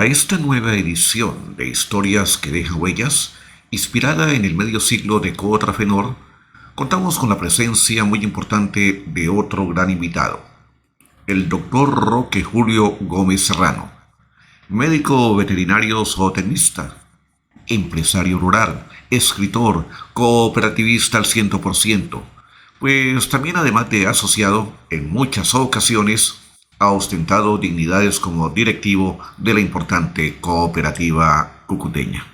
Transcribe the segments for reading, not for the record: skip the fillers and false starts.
Para esta nueva edición de Historias que dejan huellas, inspirada en el medio siglo de Cotrafenor, contamos con la presencia muy importante de otro gran invitado, el doctor Roque Julio Gómez Serrano, médico veterinario zootecnista, empresario rural, escritor, cooperativista al 100%, pues también además de asociado, en muchas ocasiones ha ostentado dignidades como directivo de la importante cooperativa cucuteña.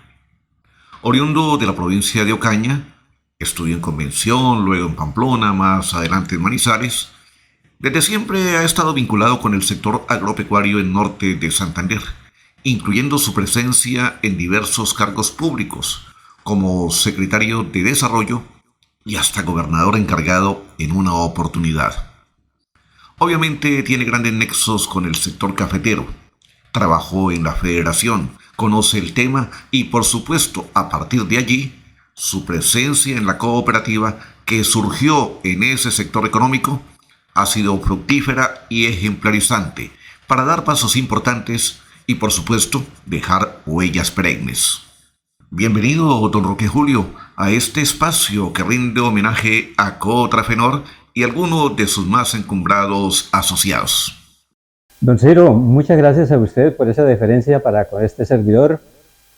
Oriundo de la provincia de Ocaña, estudió en Convención, luego en Pamplona, más adelante en Manizales. Desde siempre ha estado vinculado con el sector agropecuario en norte de Santander, incluyendo su presencia en diversos cargos públicos, como secretario de Desarrollo y hasta gobernador encargado en una oportunidad. Obviamente tiene grandes nexos con el sector cafetero. Trabajó en la federación, conoce el tema y por supuesto a partir de allí, su presencia en la cooperativa que surgió en ese sector económico ha sido fructífera y ejemplarizante para dar pasos importantes y por supuesto dejar huellas perennes. Bienvenido, don Roque Julio, a este espacio que rinde homenaje a Cotrafenor y algunos de sus más encumbrados asociados. Don Ciro, muchas gracias a usted por esa deferencia para con este servidor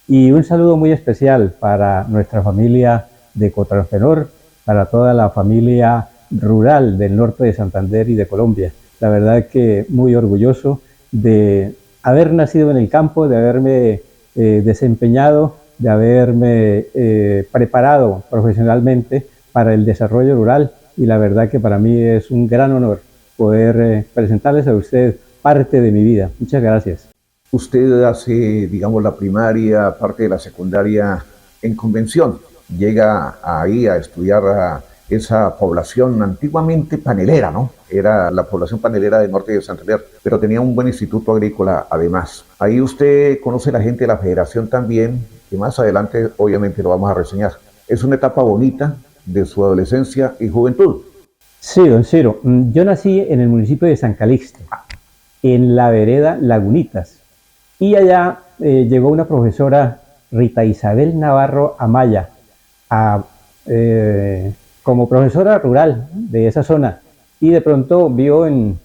y un saludo muy especial para nuestra familia de Cotrafenor, para toda la familia rural del norte de Santander y de Colombia. La verdad que muy orgulloso de haber nacido en el campo, de haberme desempeñado, de haberme preparado profesionalmente para el desarrollo rural y la verdad que para mí es un gran honor poder presentarles a usted parte de mi vida. Muchas gracias. Usted hace, digamos, la primaria, parte de la secundaria en Convención. Llega ahí a estudiar a esa población antiguamente panelera, ¿no? Era la población panelera del norte de Santander, pero tenía un buen instituto agrícola además. Ahí usted conoce a la gente de la federación también, que más adelante obviamente lo vamos a reseñar. Es una etapa bonita de su adolescencia y juventud. Sí, don Ciro. Yo nací en el municipio de San Calixto, en la vereda Lagunitas. Y allá llegó una profesora, Rita Isabel Navarro Amaya, como profesora rural de esa zona. Y de pronto vio en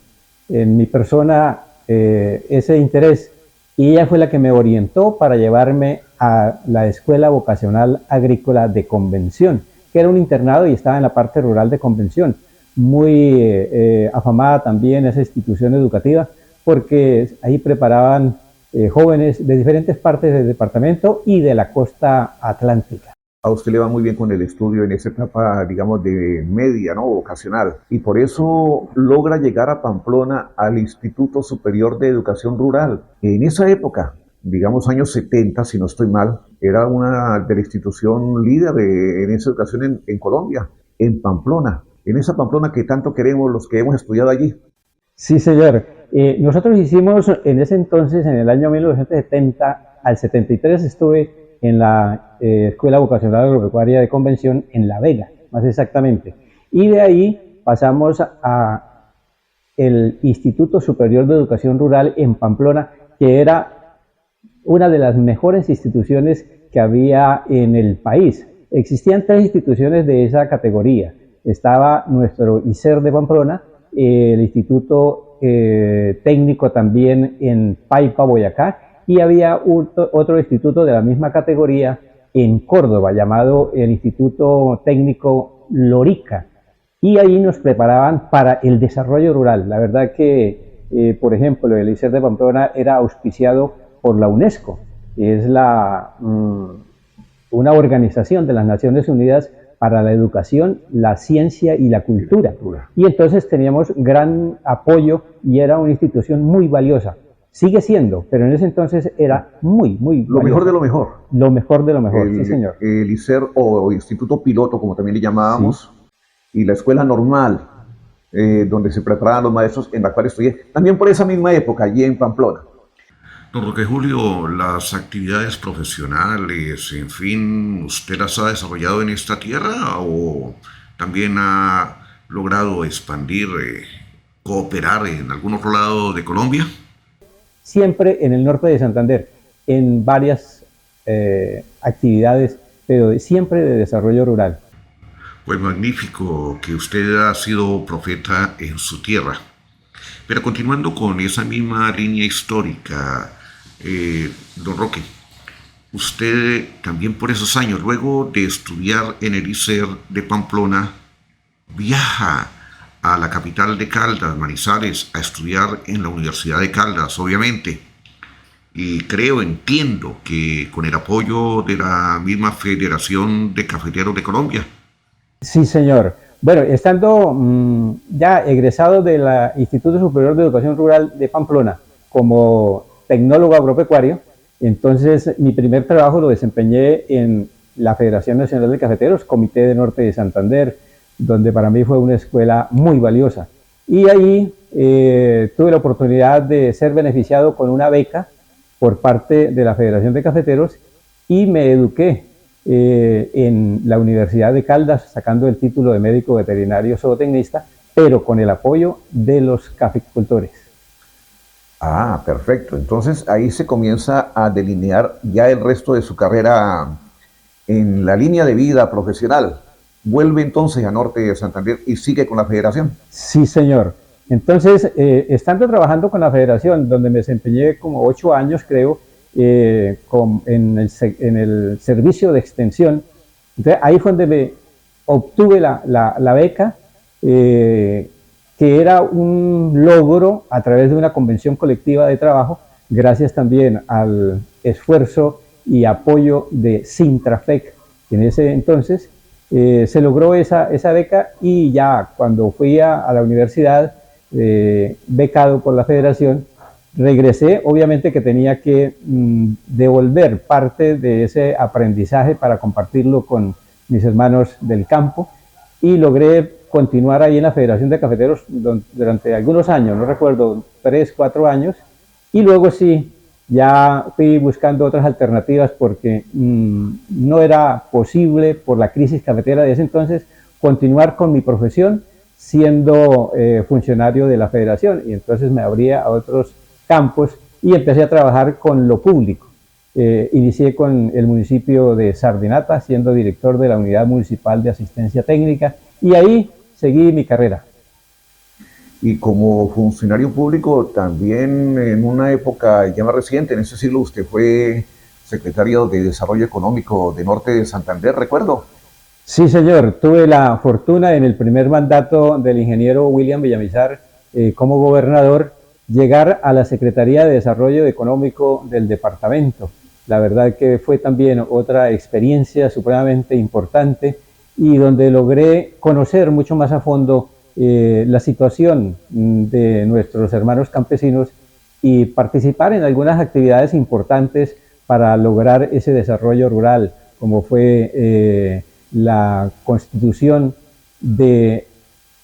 mi persona ese interés. Y ella fue la que me orientó para llevarme a la Escuela Vocacional Agrícola de Convención, que era un internado y estaba en la parte rural de Convención. Muy afamada también esa institución educativa, porque ahí preparaban jóvenes de diferentes partes del departamento y de la costa atlántica. A usted le va muy bien con el estudio en esa etapa, digamos, de media, ¿no? Vocacional. Y por eso logra llegar a Pamplona al Instituto Superior de Educación Rural. En esa época, digamos años 70, si no estoy mal, era una de la institución líder en esa educación en Colombia, en Pamplona. En esa Pamplona que tanto queremos los que hemos estudiado allí. Sí, señor. Nosotros hicimos en ese entonces, en el año 1970 al 73, estuve en la Escuela Vocacional Agropecuaria de Convención en La Vega, más exactamente. Y de ahí pasamos a el Instituto Superior de Educación Rural en Pamplona, que era una de las mejores instituciones que había en el país. Existían 3 instituciones de esa categoría. Estaba nuestro ISER de Pamplona, el Instituto Técnico también en Paipa, Boyacá, y había otro instituto de la misma categoría en Córdoba, llamado el Instituto Técnico Lorica, y ahí nos preparaban para el desarrollo rural. La verdad que, por ejemplo, el ISER de Pamplona era auspiciado por la UNESCO, que es una organización de las Naciones Unidas para la educación, la ciencia y la cultura. Y entonces teníamos gran apoyo y era una institución muy valiosa. Sigue siendo, pero en ese entonces era muy Lo valiosa. mejor de lo mejor. Lo mejor de lo mejor, sí señor. El ISER o Instituto Piloto, como también le llamábamos, sí. Y la escuela normal, donde se preparaban los maestros, en la cual estudié, también por esa misma época, allí en Pamplona. Don Roque Julio, las actividades profesionales, en fin, ¿usted las ha desarrollado en esta tierra o también ha logrado expandir, cooperar en algún otro lado de Colombia? Siempre en el norte de Santander. en varias actividades, pero siempre de desarrollo rural. Pues magnífico que usted ha sido profeta en su tierra. Pero continuando con esa misma línea histórica, don Roque, usted también por esos años, luego de estudiar en el ICER de Pamplona, viaja a la capital de Caldas, Manizales, a estudiar en la Universidad de Caldas, obviamente. Y entiendo que con el apoyo de la misma Federación de Cafeteros de Colombia. Sí, señor. Bueno, estando ya egresado del Instituto Superior de Educación Rural de Pamplona como tecnólogo agropecuario, entonces mi primer trabajo lo desempeñé en la Federación Nacional de Cafeteros, Comité de Norte de Santander, donde para mí fue una escuela muy valiosa. Y ahí tuve la oportunidad de ser beneficiado con una beca por parte de la Federación de Cafeteros y me eduqué en la Universidad de Caldas, sacando el título de médico veterinario zootecnista, pero con el apoyo de los caficultores. Ah, perfecto. Entonces ahí se comienza a delinear ya el resto de su carrera en la línea de vida profesional. Vuelve entonces a Norte de Santander y sigue con la federación. Sí, señor. Entonces, estando trabajando con la federación, donde me desempeñé como 8 años, creo, en el servicio de extensión, entonces ahí fue donde me obtuve la beca, que era un logro a través de una convención colectiva de trabajo, gracias también al esfuerzo y apoyo de Sintrafec, que en ese entonces se logró esa beca, y ya cuando fui a la universidad, becado por la federación, regresé. Obviamente que tenía que devolver parte de ese aprendizaje para compartirlo con mis hermanos del campo, y logré continuar ahí en la Federación de Cafeteros durante algunos años, no recuerdo, 3, 4 años, y luego sí, ya fui buscando otras alternativas porque no era posible, por la crisis cafetera de ese entonces, continuar con mi profesión siendo funcionario de la federación, y entonces me abría a otros campos y empecé a trabajar con lo público. Inicié con el municipio de Sardinata, siendo director de la Unidad Municipal de Asistencia Técnica, y ahí seguí mi carrera. Y como funcionario público también en una época ya más reciente, en ese siglo, usted fue secretario de Desarrollo Económico de Norte de Santander, recuerdo. Sí, señor. Tuve la fortuna en el primer mandato del ingeniero William Villamizar como gobernador llegar a la Secretaría de Desarrollo Económico del departamento. La verdad que fue también otra experiencia supremamente importante, y donde logré conocer mucho más a fondo la situación de nuestros hermanos campesinos y participar en algunas actividades importantes para lograr ese desarrollo rural, como fue la constitución de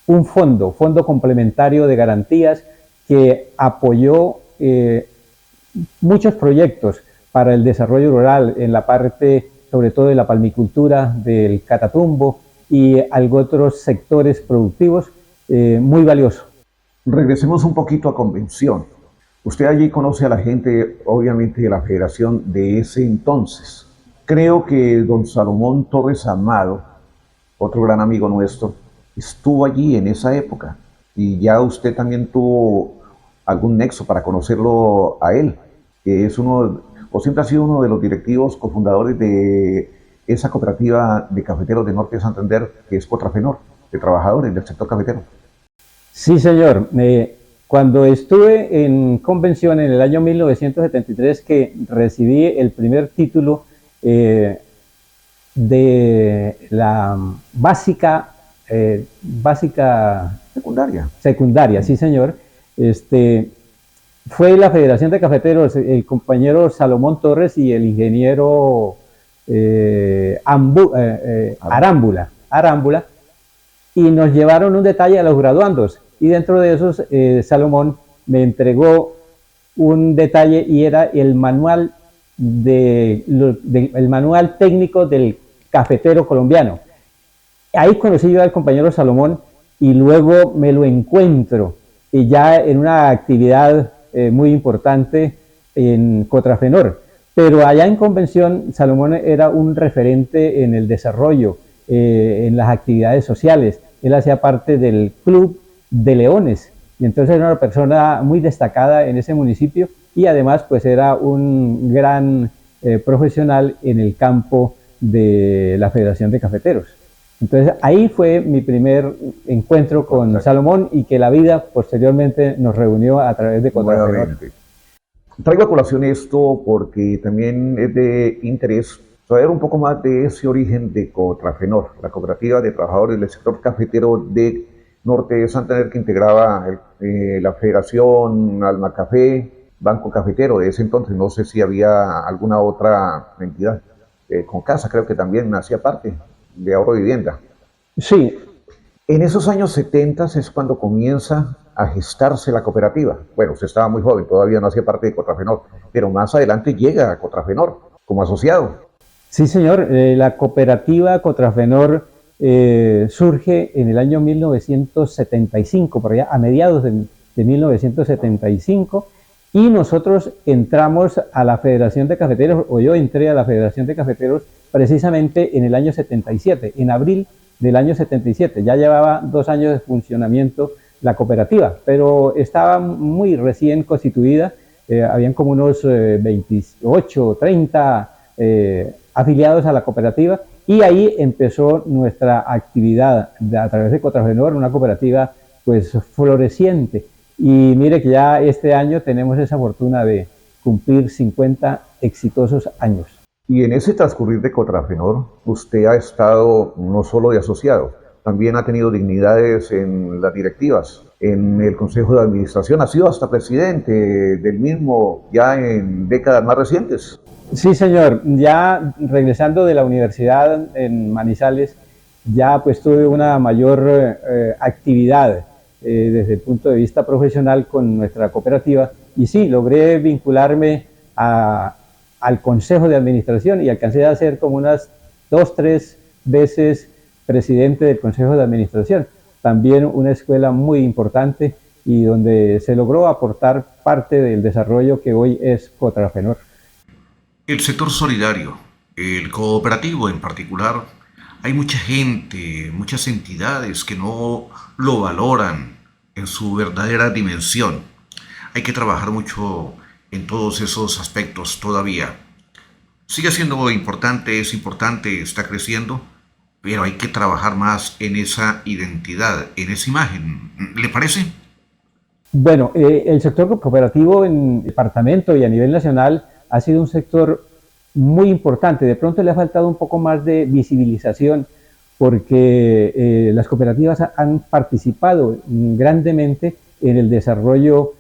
un fondo complementario de garantías que apoyó muchos proyectos para el desarrollo rural en la parte, sobre todo de la palmicultura, del catatumbo y algunos otros sectores productivos muy valiosos. Regresemos un poquito a Convención. Usted allí conoce a la gente, obviamente, de la federación de ese entonces. Creo que don Salomón Torres Amado, otro gran amigo nuestro, estuvo allí en esa época, y ya usted también tuvo algún nexo para conocerlo a él, que es o siempre ha sido uno de los directivos cofundadores de esa cooperativa de cafeteros de Norte de Santander, que es Cotrafenor, de trabajadores del sector cafetero. Sí, señor. Cuando estuve en Convención en el año 1973, que recibí el primer título de la básica secundaria, sí, señor. Fue la Federación de Cafeteros, el compañero Salomón Torres y el ingeniero Arámbula, y nos llevaron un detalle a los graduandos, y dentro de esos Salomón me entregó un detalle, y era el manual el manual técnico del cafetero colombiano. Ahí conocí yo al compañero Salomón, y luego me lo encuentro ya en una actividad muy importante en Cotrafenor, Pero allá en Convención, Salomón era un referente en el desarrollo, en las actividades sociales. Él hacía parte del Club de Leones, y entonces era una persona muy destacada en ese municipio, y además pues era un gran profesional en el campo de la Federación de Cafeteros. Entonces ahí fue mi primer encuentro con Salomón, y que la vida posteriormente nos reunió a través de Contrafenor. Traigo a colación esto porque también es de interés saber un poco más de ese origen de Contrafenor, la cooperativa de trabajadores del sector cafetero de Norte de Santander, que integraba la Federación, Alma Café, Banco Cafetero de ese entonces. No sé si había alguna otra entidad. Concasa creo que también hacía parte de Ahorro Vivienda. Sí. En esos años 70 es cuando comienza a gestarse la cooperativa. Bueno, usted estaba muy joven, todavía no hacía parte de Contrafenor, pero más adelante llega a Contrafenor como asociado. Sí, señor. La cooperativa Contrafenor surge en el año 1975, por allá, a mediados de 1975, y nosotros entramos a la Federación de Cafeteros, o yo entré a la Federación de Cafeteros precisamente en el año 77, en abril del año 77. Ya llevaba 2 años de funcionamiento la cooperativa, pero estaba muy recién constituida. Habían como unos 28 o 30 afiliados a la cooperativa, y ahí empezó nuestra actividad a través de Contrafenor, una cooperativa pues floreciente. Y mire que ya este año tenemos esa fortuna de cumplir 50 exitosos años. Y en ese transcurrir de Contrafenor, usted ha estado no solo de asociado, también ha tenido dignidades en las directivas, en el Consejo de Administración, ha sido hasta presidente del mismo ya en décadas más recientes. Sí, señor. Ya regresando de la universidad en Manizales, ya pues tuve una mayor actividad desde el punto de vista profesional con nuestra cooperativa, y sí, logré vincularme al Consejo de Administración, y alcancé a ser como unas 2, 3 veces presidente del Consejo de Administración. También una escuela muy importante, y donde se logró aportar parte del desarrollo que hoy es Contrafenor. El sector solidario, el cooperativo en particular, hay mucha gente, muchas entidades que no lo valoran en su verdadera dimensión. Hay que trabajar mucho en todos esos aspectos todavía. Sigue siendo importante, es importante, está creciendo, pero hay que trabajar más en esa identidad, en esa imagen. ¿Le parece? Bueno, el sector cooperativo en el departamento y a nivel nacional ha sido un sector muy importante. De pronto le ha faltado un poco más de visibilización, porque las cooperativas han participado grandemente en el desarrollo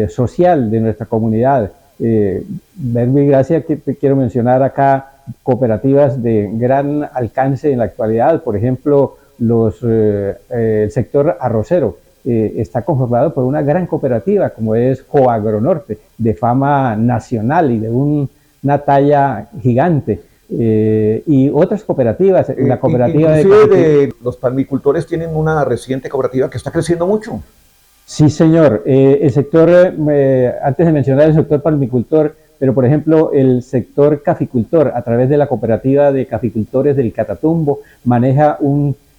social de nuestra comunidad. Verbo y Gracia, que quiero mencionar acá cooperativas de gran alcance en la actualidad. Por ejemplo, el sector arrocero está conformado por una gran cooperativa como es Coagronorte, de fama nacional y de una talla gigante. Y otras cooperativas, la cooperativa de los palmicultores tienen una reciente cooperativa que está creciendo mucho. Sí, señor. El sector, antes de mencionar el sector palmicultor, pero por ejemplo el sector caficultor, a través de la cooperativa de caficultores del Catatumbo, maneja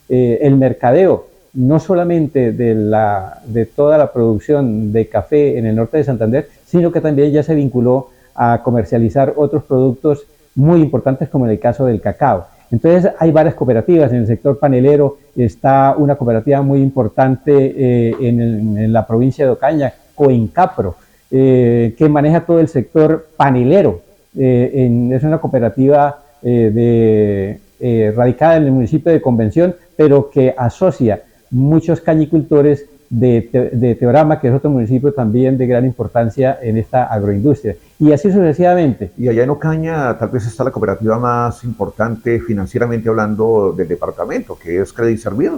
el mercadeo, no solamente de toda la producción de café en el norte de Santander, sino que también ya se vinculó a comercializar otros productos muy importantes, como en el caso del cacao. Entonces hay varias cooperativas. En el sector panelero está una cooperativa muy importante en la provincia de Ocaña, Coencapro, que maneja todo el sector panelero. Es una cooperativa radicada en el municipio de Convención, pero que asocia muchos cañicultores de Teorama, que es otro municipio también de gran importancia en esta agroindustria, y así sucesivamente. Y allá en Ocaña tal vez está la cooperativa más importante financieramente hablando del departamento, que es Crediservir.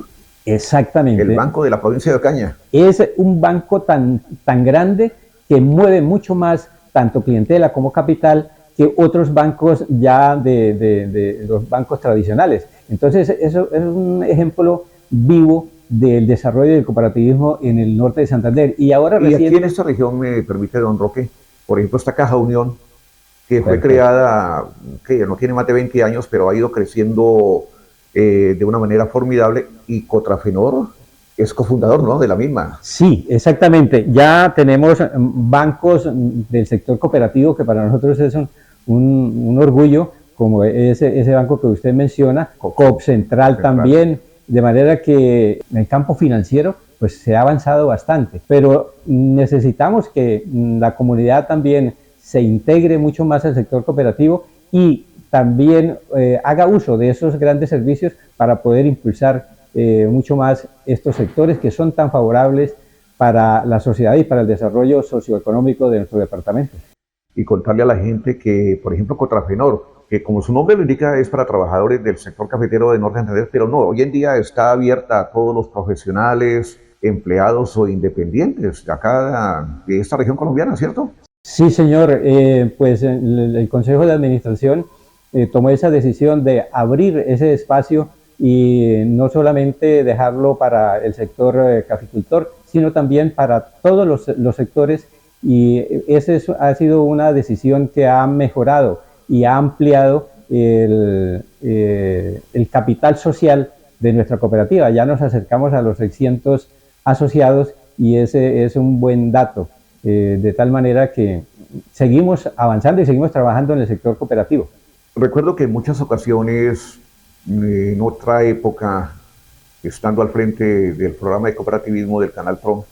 Exactamente. El banco de la provincia de Ocaña. Es un banco tan grande que mueve mucho más tanto clientela como capital que otros bancos ya de los bancos tradicionales. Entonces eso es un ejemplo vivo del desarrollo del cooperativismo en el norte de Santander. Y ahora aquí en esta región, me permite, don Roque, por ejemplo, esta Caja Unión, que fue Perfecto. creada, que no tiene más de 20 años, pero ha ido creciendo de una manera formidable, y Cotrafenor es cofundador, ¿no?, de la misma. Sí, exactamente. Ya tenemos bancos del sector cooperativo que para nosotros es un orgullo, como ese banco que usted menciona, Coop Central también, de manera que en el campo financiero pues se ha avanzado bastante, pero necesitamos que la comunidad también se integre mucho más al sector cooperativo y también haga uso de esos grandes servicios para poder impulsar mucho más estos sectores que son tan favorables para la sociedad y para el desarrollo socioeconómico de nuestro departamento. Y contarle a la gente que, por ejemplo, Cotrafenor, que como su nombre lo indica, es para trabajadores del sector cafetero de Norte de Santander, pero no, hoy en día está abierta a todos los profesionales, empleados o independientes de acá, de esta región colombiana, ¿cierto? Sí, señor, pues el Consejo de Administración tomó esa decisión de abrir ese espacio y no solamente dejarlo para el sector caficultor, sino también para todos los sectores, y esa ha sido una decisión que ha mejorado y ha ampliado el capital social de nuestra cooperativa. Ya nos acercamos a los 600 asociados y ese es un buen dato, de tal manera que seguimos avanzando y seguimos trabajando en el sector cooperativo. Recuerdo que en muchas ocasiones, en otra época, estando al frente del programa de cooperativismo del Canal PROM,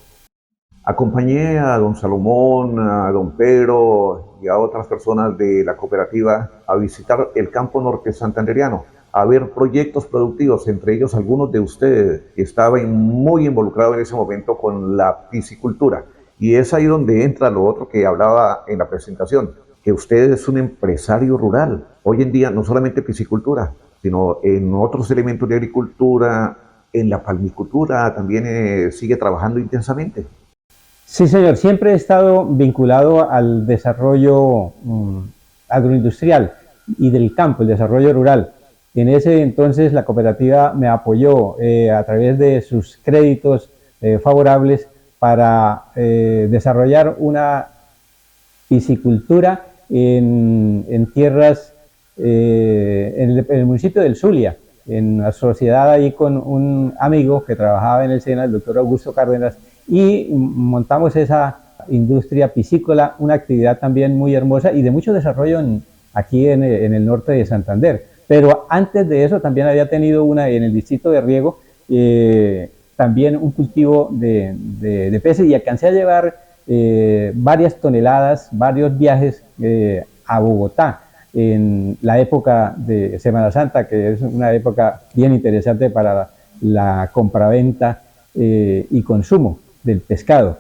acompañé a don Salomón, a don Pedro y a otras personas de la cooperativa a visitar el campo norte santanderiano, a ver proyectos productivos, entre ellos algunos de ustedes que estaban muy involucrados en ese momento con la piscicultura. Y es ahí donde entra lo otro que hablaba en la presentación, que usted es un empresario rural. Hoy en día no solamente piscicultura, sino en otros elementos de agricultura, en la palmicultura también sigue trabajando intensamente. Sí, señor, siempre he estado vinculado al desarrollo agroindustrial y del campo, el desarrollo rural. En ese entonces la cooperativa me apoyó a través de sus créditos favorables para desarrollar una piscicultura en tierras, en el municipio del Zulia, en la sociedad ahí con un amigo que trabajaba en el SENA, el doctor Augusto Cárdenas, y montamos esa industria piscícola, una actividad también muy hermosa y de mucho desarrollo aquí en el norte de Santander. Pero antes de eso también había tenido una en el distrito de Riego, también un cultivo de peces, y alcancé a llevar varias toneladas, varios viajes a Bogotá en la época de Semana Santa, que es una época bien interesante para la compraventa y consumo del pescado.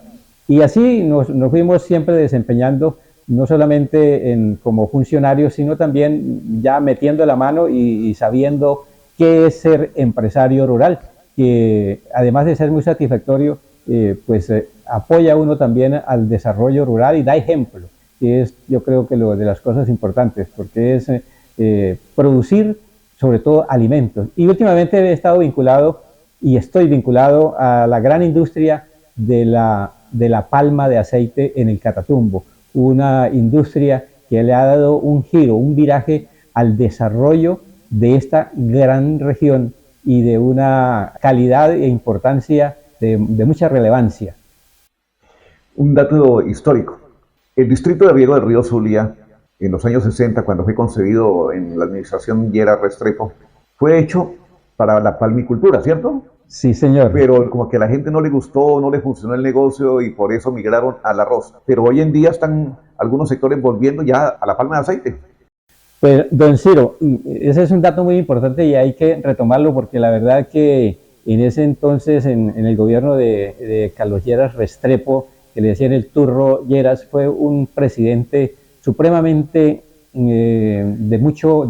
Y así nos fuimos siempre desempeñando, no solamente como funcionarios, sino también ya metiendo la mano y sabiendo qué es ser empresario rural, que además de ser muy satisfactorio, pues apoya uno también al desarrollo rural y da ejemplo, que es, yo creo que lo de las cosas importantes, porque es producir sobre todo alimentos. Y últimamente he estado vinculado y estoy vinculado a la gran industria de la palma de aceite en el Catatumbo, una industria que le ha dado un giro, un viraje al desarrollo de esta gran región y de una calidad e importancia de mucha relevancia. Un dato histórico. El distrito de riego del río Zulia, en los años 60, cuando fue concebido en la administración Lleras Restrepo, fue hecho para la palmicultura, ¿cierto? Sí, señor. Pero como que a la gente no le gustó, no le funcionó el negocio y por eso migraron al arroz. Pero hoy en día están algunos sectores volviendo ya a la palma de aceite. Pues, don Ciro, ese es un dato muy importante y hay que retomarlo, porque la verdad que en ese entonces, en el gobierno de Carlos Lleras Restrepo, que le decían el Turro Lleras, fue un presidente supremamente de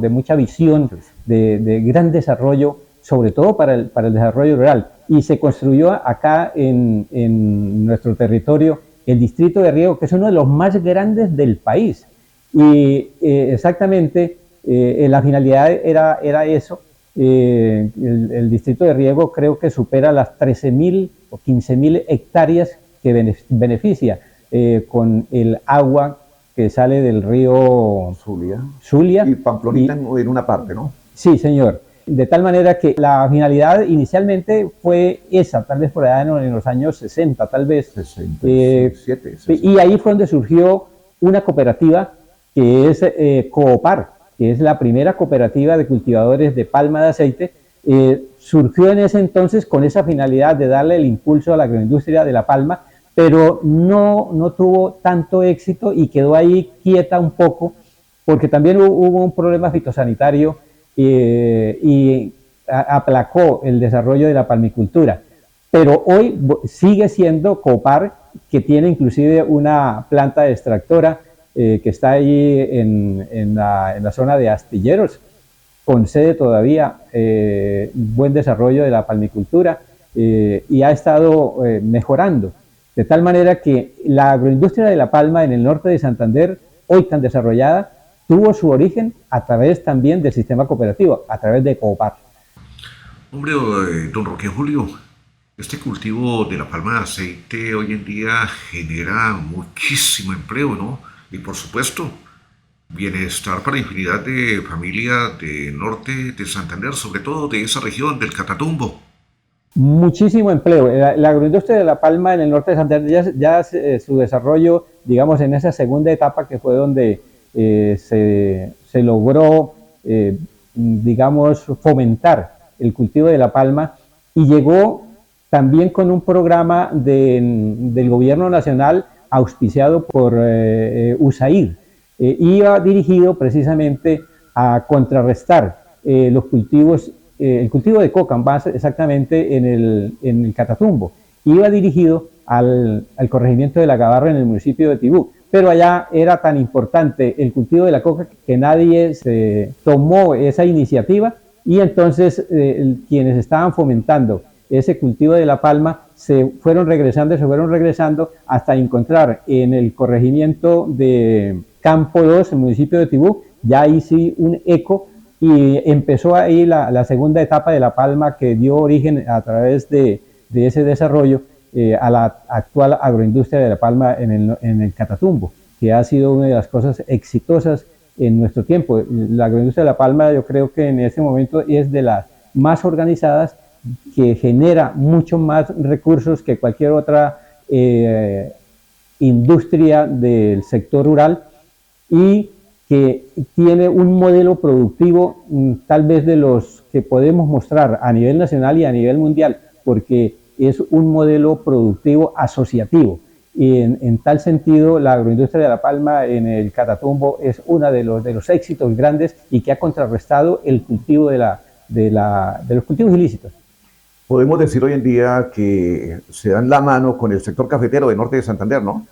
mucha visión, de gran desarrollo, sobre todo para el desarrollo rural. Y se construyó acá en nuestro territorio el distrito de riego, que es uno de los más grandes del país. Y exactamente la finalidad era eso. El distrito de riego creo que supera las 13.000 o 15.000 hectáreas que beneficia con el agua que sale del río Zulia. Y Pamplonita en una parte, ¿no? Sí, señor. De tal manera que la finalidad inicialmente fue esa, tal vez por allá en los años 60, tal vez. 67. Y ahí fue donde surgió una cooperativa que es Coopar, que es la primera cooperativa de cultivadores de palma de aceite. Surgió en ese entonces con esa finalidad de darle el impulso a la agroindustria de la palma, pero no tuvo tanto éxito y quedó ahí quieta un poco, porque también hubo un problema fitosanitario y aplacó el desarrollo de la palmicultura. Pero hoy sigue siendo Coopar, que tiene inclusive una planta extractora que está ahí en la zona de Astilleros, con sede todavía, buen desarrollo de la palmicultura y ha estado mejorando. De tal manera que la agroindustria de la palma en el norte de Santander, hoy tan desarrollada, tuvo su origen a través también del sistema cooperativo, a través de Coopar. Hombre, don Roque Julio, este cultivo de la palma de aceite hoy en día genera muchísimo empleo, ¿no? Y por supuesto, bienestar para infinidad de familias del norte de Santander, sobre todo de esa región del Catatumbo. Muchísimo empleo. La agroindustria de la palma en el norte de Santander ya su desarrollo, digamos, en esa segunda etapa que fue donde se logró, digamos, fomentar el cultivo de la palma y llegó también con un programa del gobierno nacional auspiciado por USAID. Iba dirigido precisamente a contrarrestar los cultivos, el cultivo de coca, más exactamente en el Catatumbo. Iba dirigido al corregimiento de la Gabarra en el municipio de Tibú, pero allá era tan importante el cultivo de la coca que nadie se tomó esa iniciativa y entonces quienes estaban fomentando ese cultivo de la palma se fueron regresando hasta encontrar en el corregimiento de Campo 2, el municipio de Tibú, ya ahí sí un eco y empezó ahí la segunda etapa de la palma que dio origen a través de ese desarrollo a la actual agroindustria de la palma en el Catatumbo, que ha sido una de las cosas exitosas en nuestro tiempo. La agroindustria de la palma yo creo que en este momento es de las más organizadas, que genera mucho más recursos que cualquier otra industria del sector rural y que tiene un modelo productivo tal vez de los que podemos mostrar a nivel nacional y a nivel mundial, porque es un modelo productivo asociativo. Y en tal sentido, la agroindustria de la palma en el Catatumbo es uno de los éxitos grandes y que ha contrarrestado el cultivo de los cultivos ilícitos. Podemos decir hoy en día que se dan la mano con el sector cafetero del norte de Santander, ¿no?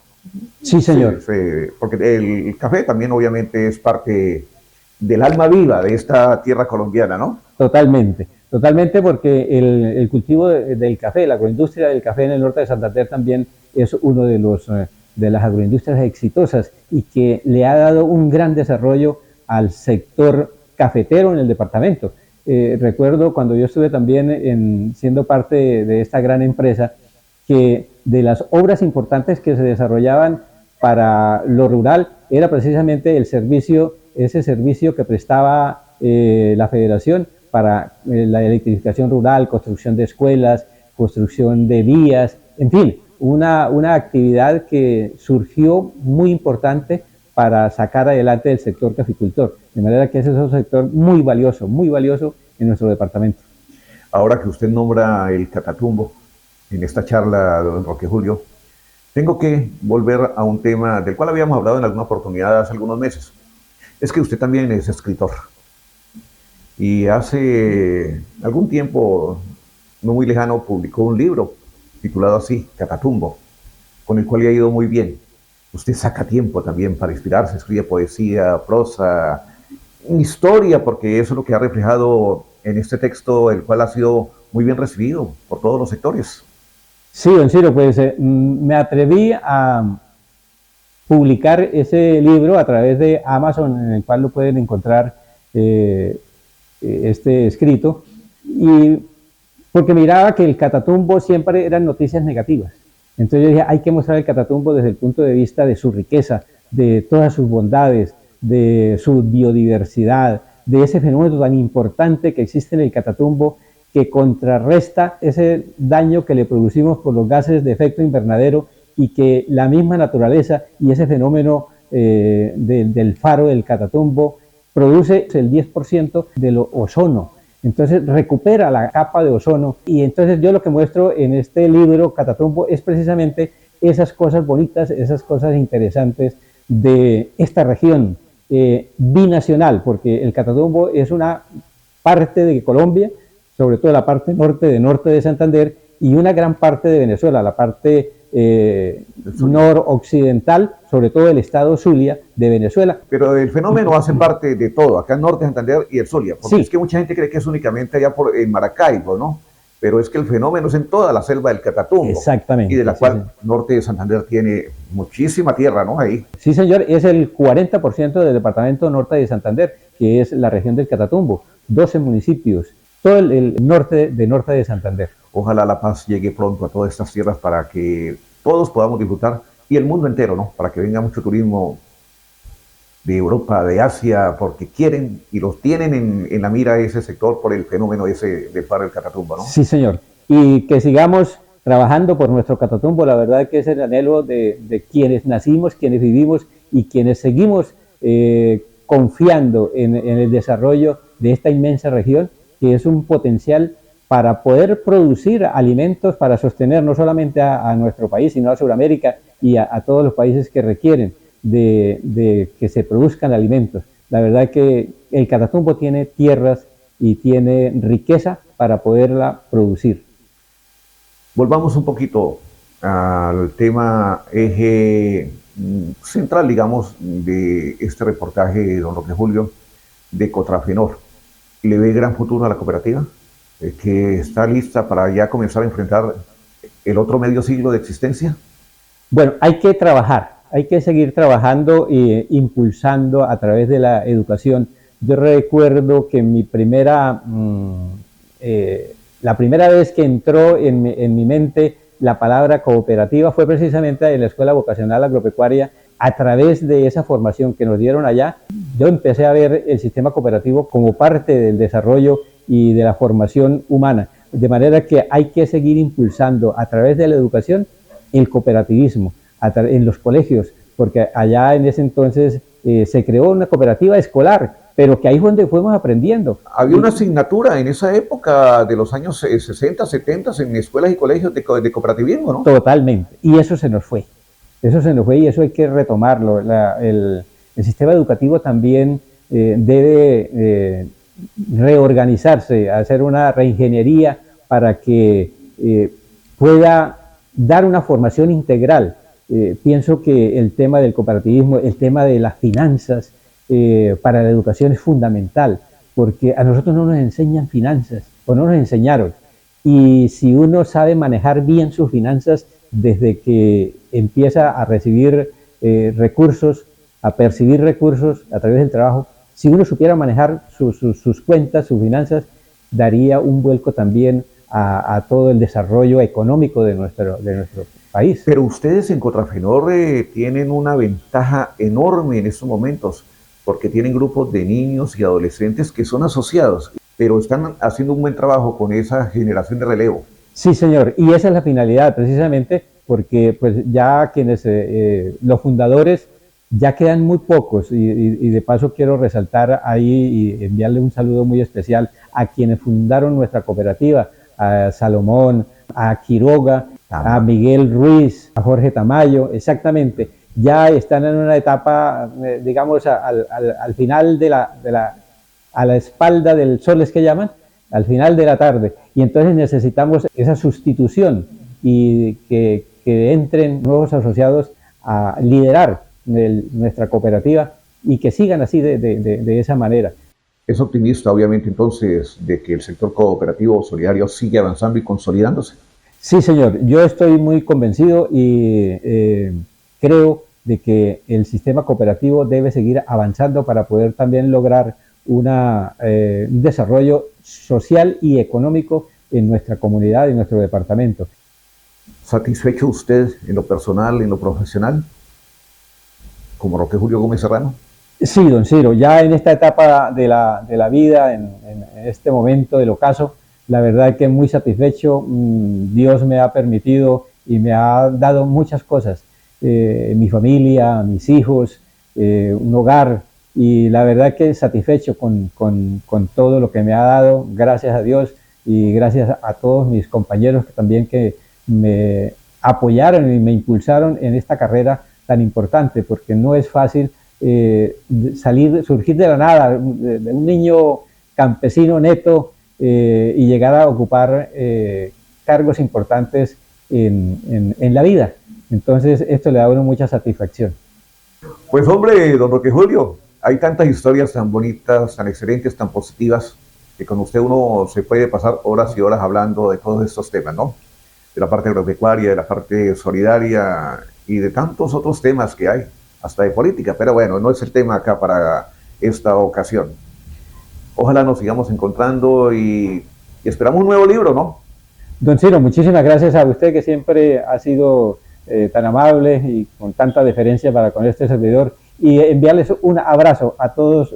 Sí, señor. Sí, porque el café también obviamente es parte del alma viva de esta tierra colombiana, ¿no? Totalmente, porque el cultivo del café, la agroindustria del café en el norte de Santander también es uno de las agroindustrias exitosas y que le ha dado un gran desarrollo al sector cafetero en el departamento. Recuerdo cuando yo estuve también siendo parte de esta gran empresa, que de las obras importantes que se desarrollaban para lo rural era precisamente ese servicio que prestaba la federación para la electrificación rural, construcción de escuelas, construcción de vías, en fin, una actividad que surgió muy importante para sacar adelante el sector caficultor, de manera que ese es un sector muy valioso en nuestro departamento. Ahora que usted nombra el Catatumbo en esta charla, don Roque Julio, tengo que volver a un tema del cual habíamos hablado en alguna oportunidad hace algunos meses. Es que usted también es escritor y hace algún tiempo, no muy lejano, publicó un libro titulado así, Catatumbo, con el cual le ha ido muy bien. Usted saca tiempo también para inspirarse, escribe poesía, prosa, historia, porque eso es lo que ha reflejado en este texto, el cual ha sido muy bien recibido por todos los sectores. Sí, don Ciro, pues me atreví a publicar ese libro a través de Amazon, en el cual lo pueden encontrar este escrito, y porque miraba que el Catatumbo siempre eran noticias negativas. Entonces yo dije, hay que mostrar el Catatumbo desde el punto de vista de su riqueza, de todas sus bondades, de su biodiversidad, de ese fenómeno tan importante que existe en el Catatumbo, que contrarresta ese daño que le producimos por los gases de efecto invernadero, y que la misma naturaleza y ese fenómeno del faro del Catatumbo produce el 10% del ozono. Entonces recupera la capa de ozono, y entonces yo lo que muestro en este libro Catatumbo es precisamente esas cosas bonitas, esas cosas interesantes de esta región binacional, porque el Catatumbo es una parte de Colombia, sobre todo la parte norte de Santander, y una gran parte de Venezuela, la parte noroccidental, sobre todo el estado Zulia de Venezuela. Pero el fenómeno hace parte de todo, acá en Norte de Santander y el Zulia, porque sí, es que mucha gente cree que es únicamente allá en Maracaibo, ¿no? Pero es que el fenómeno es en toda la selva del Catatumbo. Exactamente. Y de la sí, cual señor. Norte de Santander tiene muchísima tierra, ¿no? Ahí. Sí, señor, es el 40% del departamento norte de Santander, que es la región del Catatumbo, 12 municipios, todo el norte de Santander. Ojalá la paz llegue pronto a todas estas tierras para que todos podamos disfrutar, y el mundo entero, ¿no? Para que venga mucho turismo de Europa, de Asia, porque quieren y los tienen en la mira ese sector por el fenómeno ese del faro del Catatumbo, ¿no? Sí, señor. Y que sigamos trabajando por nuestro Catatumbo, la verdad que es el anhelo de quienes nacimos, quienes vivimos y quienes seguimos confiando en el desarrollo de esta inmensa región, que es un potencial para poder producir alimentos para sostener no solamente a nuestro país, sino a Sudamérica y a todos los países que requieren de que se produzcan alimentos. La verdad que el Catatumbo tiene tierras y tiene riqueza para poderla producir. Volvamos un poquito al tema eje central, digamos, de este reportaje, don Roque Julio, de Cotrafenor. ¿Le ve gran futuro a la cooperativa? ¿Que está lista para ya comenzar a enfrentar el otro medio siglo de existencia? Bueno, hay que trabajar, hay que seguir trabajando e impulsando a través de la educación. Yo recuerdo que la primera vez que entró en mi mente la palabra cooperativa fue precisamente en la Escuela Vocacional Agropecuaria. A través de esa formación que nos dieron allá, yo empecé a ver el sistema cooperativo como parte del desarrollo y de la formación humana, de manera que hay que seguir impulsando a través de la educación el cooperativismo en los colegios, porque allá en ese entonces se creó una cooperativa escolar, pero que ahí fue donde fuimos aprendiendo. Había una asignatura en esa época de los años 60, 70 en escuelas y colegios de cooperativismo, ¿no? Totalmente, y eso se nos fue y eso hay que retomarlo. El sistema educativo también debe reorganizarse, hacer una reingeniería para que pueda dar una formación integral. Pienso que el tema del cooperativismo, el tema de las finanzas para la educación es fundamental, porque a nosotros no nos enseñan finanzas, o no nos enseñaron, y si uno sabe manejar bien sus finanzas desde que empieza a recibir recursos, a percibir recursos a través del trabajo, si uno supiera manejar sus cuentas, sus finanzas, daría un vuelco también a todo el desarrollo económico de nuestro país. Pero ustedes en Cotrafenor tienen una ventaja enorme en estos momentos, porque tienen grupos de niños y adolescentes que son asociados, pero están haciendo un buen trabajo con esa generación de relevo. Sí, señor, y esa es la finalidad, precisamente, porque pues ya los fundadores ya quedan muy pocos, y de paso quiero resaltar ahí y enviarle un saludo muy especial a quienes fundaron nuestra cooperativa, a Salomón, a Quiroga, a Miguel Ruiz, a Jorge Tamayo, exactamente. Ya están en una etapa, digamos, al final a la espalda del sol, es que llaman, al final de la tarde, y entonces necesitamos esa sustitución y que entren nuevos asociados a liderar nuestra cooperativa y que sigan así de esa manera. Es optimista, obviamente, entonces, de que el sector cooperativo solidario sigue avanzando y consolidándose. Sí, señor, yo estoy muy convencido y creo de que el sistema cooperativo debe seguir avanzando para poder también lograr un desarrollo social y económico en nuestra comunidad y en nuestro departamento. ¿Satisfecho usted en lo personal, en lo profesional? como Roque Julio Gómez Serrano? Sí, don Ciro, ya en esta etapa de la vida, en este momento del ocaso, la verdad que muy satisfecho. Dios me ha permitido y me ha dado muchas cosas, mi familia, mis hijos, un hogar, y la verdad que satisfecho con todo lo que me ha dado, gracias a Dios y gracias a todos mis compañeros que también que me apoyaron y me impulsaron en esta carrera tan importante, porque no es fácil surgir de la nada, de un niño campesino neto, y llegar a ocupar cargos importantes en la vida. Entonces esto le da a uno mucha satisfacción. Pues hombre, don Roque Julio, hay tantas historias tan bonitas, tan excelentes, tan positivas, que con usted uno se puede pasar horas y horas hablando de todos estos temas, ¿no? De la parte agropecuaria, de la parte solidaria y de tantos otros temas que hay, hasta de política, pero bueno, no es el tema acá para esta ocasión. Ojalá nos sigamos encontrando y esperamos un nuevo libro, ¿no? Don Ciro, muchísimas gracias a usted, que siempre ha sido tan amable y con tanta deferencia para con este servidor, y enviarles un abrazo a todos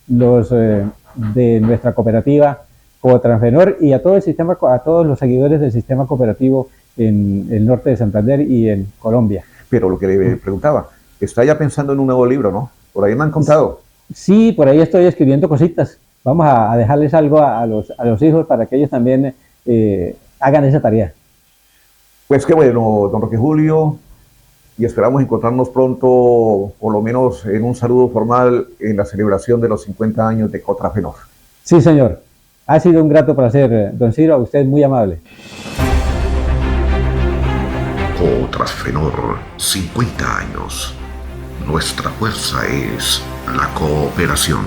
los de nuestra cooperativa Cotransfenor y a todo el sistema, a todos los seguidores del sistema cooperativo en el norte de Santander y en Colombia. Pero lo que le preguntaba, está ya pensando en un nuevo libro, ¿no? Por ahí me han contado. Sí, por ahí estoy escribiendo cositas. Vamos a dejarles algo a los hijos para que ellos también hagan esa tarea. Pues qué bueno, don Roque Julio, y esperamos encontrarnos pronto, por lo menos en un saludo formal en la celebración de los 50 años de Cotrafenor. Sí, señor. Ha sido un grato placer, don Ciro, a usted muy amable. Cotrafenor, 50 años. Nuestra fuerza es la cooperación.